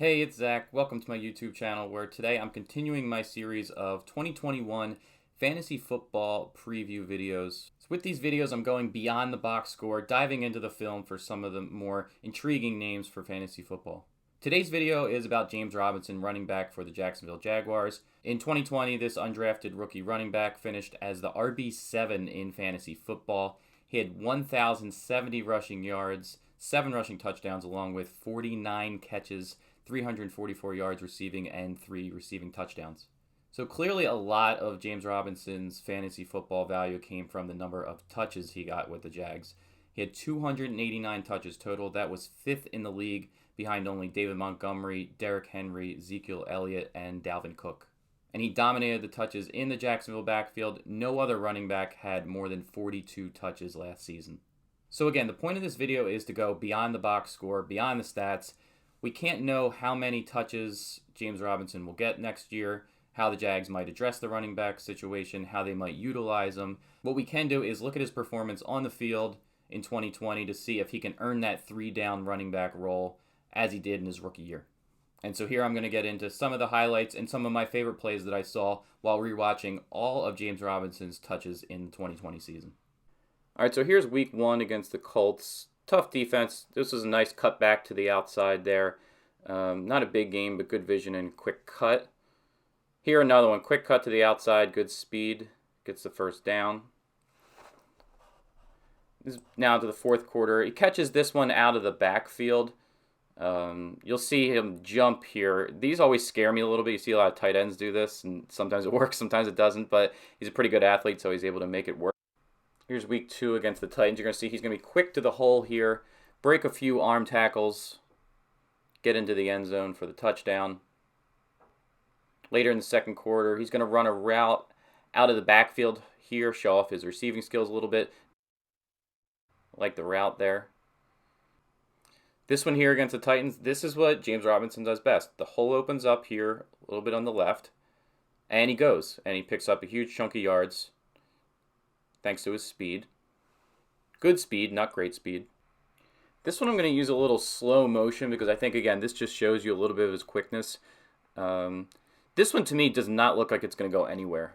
Hey, it's Zach. Welcome to my YouTube channel where today I'm continuing my series of 2021 fantasy football preview videos. So with these videos, I'm going beyond the box score, diving into the film for some of the more intriguing names for fantasy football. Today's video is about James Robinson, running back for the Jacksonville Jaguars. In 2020, this undrafted rookie running back finished as the RB7 in fantasy football. He had 1,070 rushing yards, 7 rushing touchdowns, along with 49 catches, 344 yards receiving, and 3 receiving touchdowns. So clearly a lot of James Robinson's fantasy football value came from the number of touches he got with the Jags. He had 289 touches total. That was 5th in the league, behind only David Montgomery, Derrick Henry, Ezekiel Elliott, and Dalvin Cook. And he dominated the touches in the Jacksonville backfield. No other running back had more than 42 touches last season. So again, the point of this video is to go beyond the box score, beyond the stats. We can't know how many touches James Robinson will get next year, how the Jags might address the running back situation, how they might utilize him. What we can do is look at his performance on the field in 2020 to see if he can earn that 3-down running back role as he did in his rookie year. And so here I'm going to get into some of the highlights and some of my favorite plays that I saw while rewatching all of James Robinson's touches in the 2020 season. All right, so here's week 1 against the Colts. Tough defense. This was a nice cut back to the outside there. Not a big game, but good vision and quick cut. Here another one. Quick cut to the outside, good speed. Gets the first down. This is now to the fourth quarter. He catches this one out of the backfield. You'll see him jump here. These always scare me a little bit. You see a lot of tight ends do this, and sometimes it works, sometimes it doesn't, but he's a pretty good athlete, so he's able to make it work. Here's week 2 against the Titans. You're going to see he's going to be quick to the hole here, break a few arm tackles, get into the end zone for the touchdown. Later in the second quarter, he's going to run a route out of the backfield here, show off his receiving skills a little bit. Like the route there. This one here against the Titans, this is what James Robinson does best. The hole opens up here, a little bit on the left, and he goes, and he picks up a huge chunk of yards thanks to his speed. Good speed, not great speed. This one I'm going to use a little slow motion because I think, again, this just shows you a little bit of his quickness. This one, to me, does not look like it's going to go anywhere.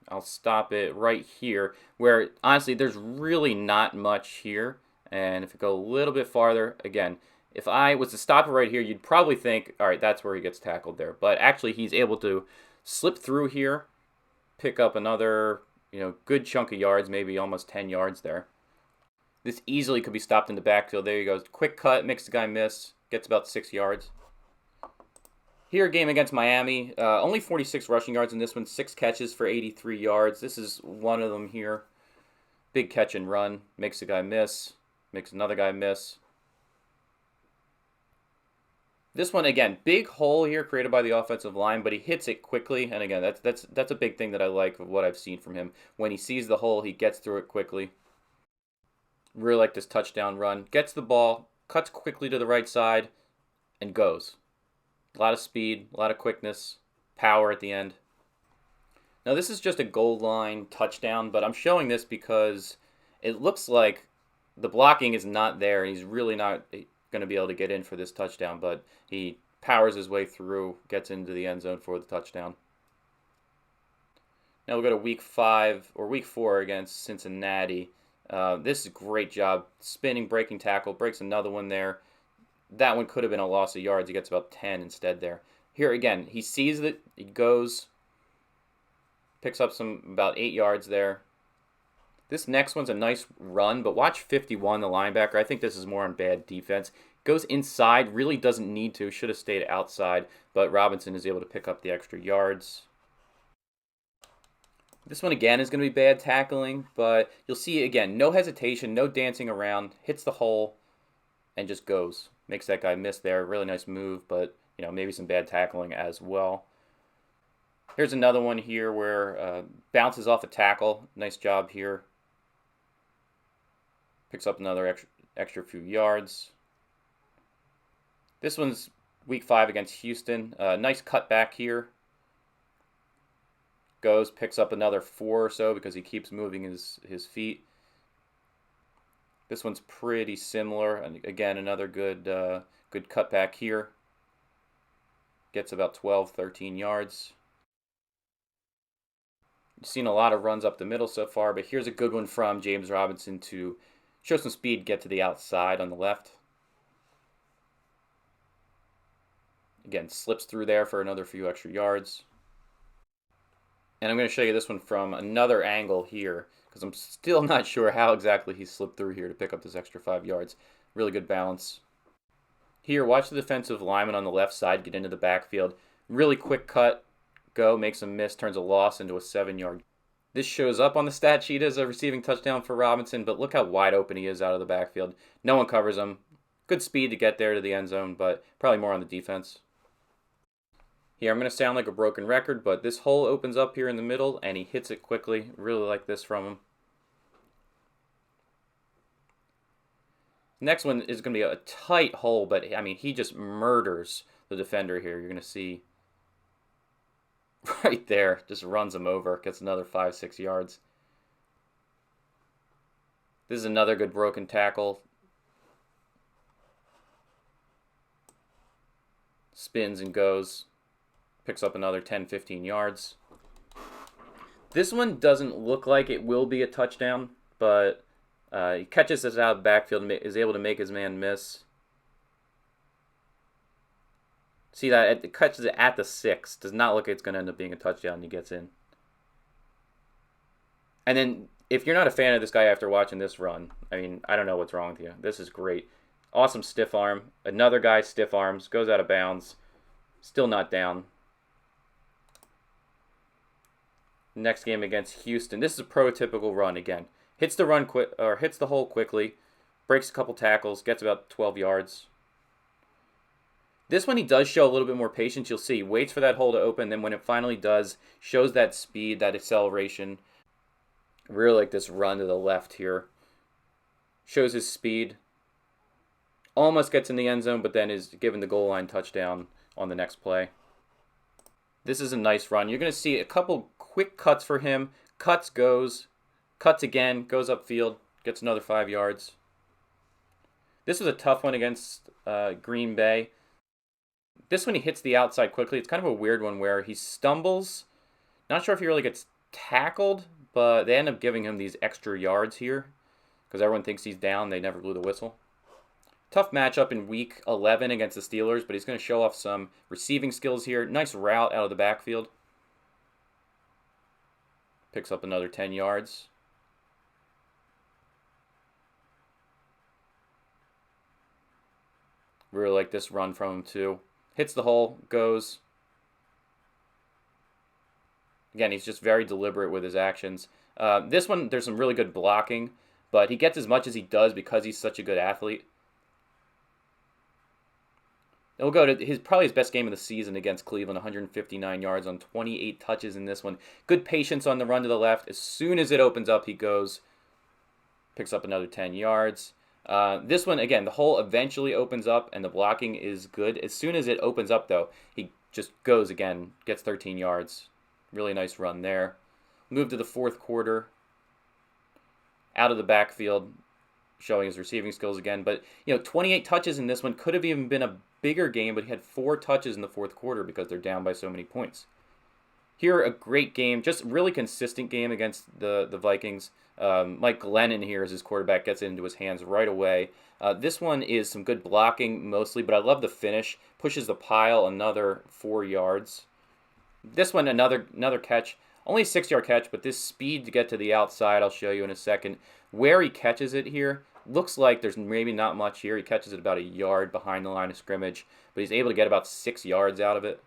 I'll stop it right here, where, honestly, there's really not much here. And if we go a little bit farther, again, if I was to stop it right here, you'd probably think, all right, that's where he gets tackled there. But actually, he's able to slip through here, pick up another, good chunk of yards, maybe almost 10 yards there. This easily could be stopped in the backfield. There he goes. Quick cut, makes the guy miss, gets about 6 yards. Here, game against Miami, only 46 rushing yards in this one, 6 catches for 83 yards. This is one of them here. Big catch and run, makes the guy miss, makes another guy miss. This one, again, big hole here created by the offensive line, but he hits it quickly. And again, that's a big thing that I like of what I've seen from him. When he sees the hole, he gets through it quickly. Really like this touchdown run. Gets the ball, cuts quickly to the right side, and goes. A lot of speed, a lot of quickness, power at the end. Now, this is just a goal line touchdown, but I'm showing this because it looks like the blocking is not there, and he's really not going to be able to get in for this touchdown, but he powers his way through, gets into the end zone for the touchdown. Now we'll go to week 4 against Cincinnati. This is a great job. Spinning, breaking tackle, breaks another one there. That one could have been a loss of yards. He gets about 10 instead there. Here again, he sees that, he goes, picks up about 8 yards there. This next one's a nice run, but watch 51, the linebacker. I think this is more on bad defense. Goes inside, really doesn't need to. Should have stayed outside, but Robinson is able to pick up the extra yards. This one, again, is going to be bad tackling, but you'll see, again, no hesitation, no dancing around. Hits the hole and just goes. Makes that guy miss there. Really nice move, but, maybe some bad tackling as well. Here's another one here where bounces off a tackle. Nice job here. Picks up another extra few yards. This one's week 5 against Houston. Nice cutback here. Goes, picks up another 4 or so because he keeps moving his feet. This one's pretty similar. And again, another good cutback here. Gets about 12, 13 yards. You've seen a lot of runs up the middle so far, but here's a good one from James Robinson to show some speed, get to the outside on the left. Again, slips through there for another few extra yards. And I'm going to show you this one from another angle here, because I'm still not sure how exactly he slipped through here to pick up this extra 5 yards. Really good balance. Here, watch the defensive lineman on the left side get into the backfield. Really quick cut, go, makes a miss, turns a loss into a 7-yard. This shows up on the stat sheet as a receiving touchdown for Robinson, but look how wide open he is out of the backfield. No one covers him. Good speed to get there to the end zone, but probably more on the defense. Here, I'm going to sound like a broken record, but this hole opens up here in the middle, and he hits it quickly. Really like this from him. Next one is going to be a tight hole, but, I mean, he just murders the defender here. You're going to see right there, just runs him over, gets another 5, 6 yards. This is another good broken tackle. Spins and goes. Picks up another 10, 15 yards. This one doesn't look like it will be a touchdown, but he catches this out of the backfield and is able to make his man miss. See that? It catches it at the 6. Does not look like it's going to end up being a touchdown, and he gets in. And then, if you're not a fan of this guy after watching this run, I mean, I don't know what's wrong with you. This is great. Awesome stiff arm. Another guy stiff arms, goes out of bounds. Still not down. Next game against Houston. This is a prototypical run again. Hits the run quick, or hits the hole quickly, breaks a couple tackles, gets about 12 yards. This one he does show a little bit more patience. You'll see, waits for that hole to open, then when it finally does, shows that speed, that acceleration. Really like this run to the left here. Shows his speed. Almost gets in the end zone, but then is given the goal line touchdown on the next play. This is a nice run. You're going to see a couple quick cuts for him. Cuts, goes. Cuts again, goes upfield, gets another 5 yards. This was a tough one against Green Bay. This one he hits the outside quickly. It's kind of a weird one where he stumbles. Not sure if he really gets tackled, but they end up giving him these extra yards here because everyone thinks he's down. They never blew the whistle. Tough matchup in Week 11 against the Steelers, but he's going to show off some receiving skills here. Nice route out of the backfield. Picks up another 10 yards. Really like this run from him too. Hits the hole, goes. Again, he's just very deliberate with his actions. This one, there's some really good blocking, but he gets as much as he does because he's such a good athlete. He'll go to probably his best game of the season against Cleveland, 159 yards on 28 touches in this one. Good patience on the run to the left. As soon as it opens up, he goes, picks up another 10 yards. This one, again, the hole eventually opens up, and the blocking is good. As soon as it opens up, though, he just goes again, gets 13 yards. Really nice run there. Move to the fourth quarter. Out of the backfield, showing his receiving skills again. But, 28 touches in this one. Could have even been a bigger game, but he had 4 touches in the fourth quarter because they're down by so many points. Here, a great game, just really consistent game against the Vikings. Mike Glennon here as his quarterback gets it into his hands right away. This one is some good blocking mostly, but I love the finish. Pushes the pile another 4 yards. This one, another catch. Only a 6-yard catch, but this speed to get to the outside, I'll show you in a second. Where he catches it here, looks like there's maybe not much here. He catches it about a yard behind the line of scrimmage, but he's able to get about 6 yards out of it.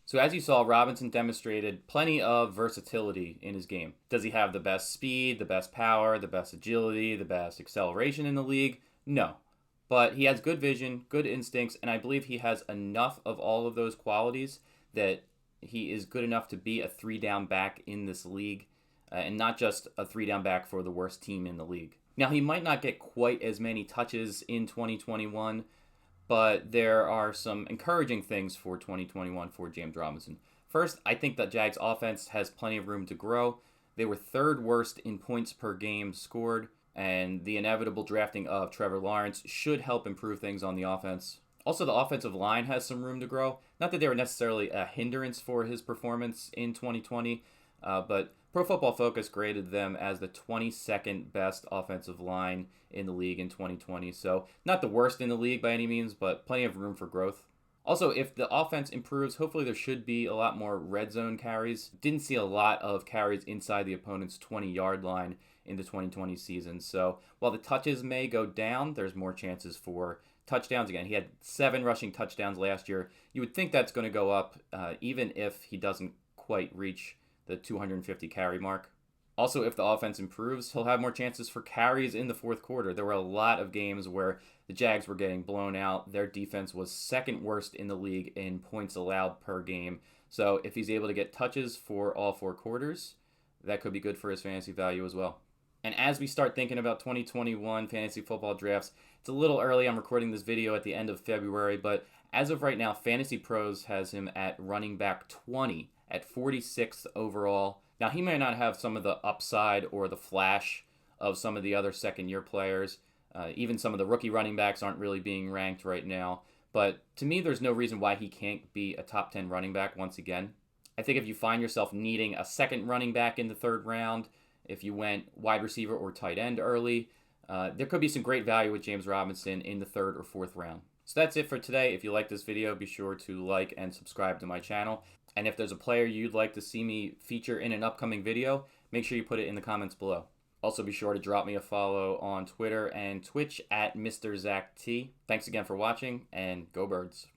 So as you saw, Robinson demonstrated plenty of versatility in his game. Does he have the best speed, the best power, the best agility, the best acceleration in the league? No. But he has good vision, good instincts, and I believe he has enough of all of those qualities that he is good enough to be a 3-down back in this league, and not just a 3-down back for the worst team in the league. Now, he might not get quite as many touches in 2021, but there are some encouraging things for 2021 for James Robinson. First, I think that Jags offense has plenty of room to grow. They were 3rd worst in points per game scored, and the inevitable drafting of Trevor Lawrence should help improve things on the offense. Also, the offensive line has some room to grow. Not that they were necessarily a hindrance for his performance in 2020, but Pro Football Focus graded them as the 22nd best offensive line in the league in 2020. So not the worst in the league by any means, but plenty of room for growth. Also, if the offense improves, hopefully there should be a lot more red zone carries. Didn't see a lot of carries inside the opponent's 20-yard line in the 2020 season. So while the touches may go down, there's more chances for touchdowns again. He had 7 rushing touchdowns last year. You would think that's going to go up even if he doesn't quite reach the 250 carry mark. Also, if the offense improves, he'll have more chances for carries in the fourth quarter. There were a lot of games where the Jags were getting blown out. Their defense was second worst in the league in points allowed per game. So if he's able to get touches for all 4 quarters, that could be good for his fantasy value as well. And as we start thinking about 2021 fantasy football drafts, it's a little early. I'm recording this video at the end of February, but as of right now, Fantasy Pros has him at running back 20 at 46th overall. Now, he may not have some of the upside or the flash of some of the other second-year players. Even some of the rookie running backs aren't really being ranked right now. But to me, there's no reason why he can't be a top 10 running back once again. I think if you find yourself needing a second running back in the 3rd round, if you went wide receiver or tight end early, there could be some great value with James Robinson in the 3rd or 4th round. So that's it for today. If you like this video, be sure to like and subscribe to my channel. And if there's a player you'd like to see me feature in an upcoming video, make sure you put it in the comments below. Also, be sure to drop me a follow on Twitter and Twitch at Mr. Zach T. Thanks again for watching, and go Birds.